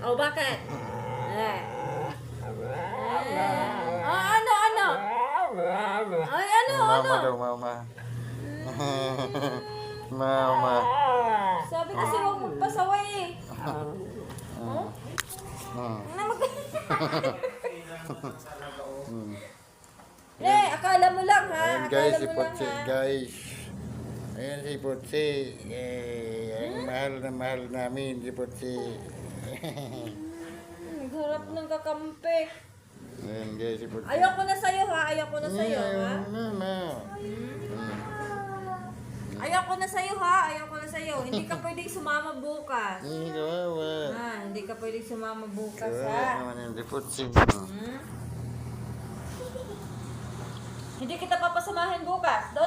O, bakit? Ano? Ay, ano? Mama daw, mama. Mama. Sabi kasi huwag magpasaway eh. Akala mo lang ha. Ayan guys, Akala si mo lang Potsi, ha. guys. Ayan si Potsi. Ang mahal na mahal namin si Potsi. Nagharap ng kakampi. Ayan guys, si Potsi. Ayoko na sa'yo ha. Ayoko na sa'yo ha. Ayoko na sa'yo ha. Ayoko na sa'yo. Hindi ka pwedeng sumama bukas. Kawawa. Hindi ka pwedeng sumama bukas Kawawa ha. naman yung si Potsi. Hindi kita papasamahin bukas. Doon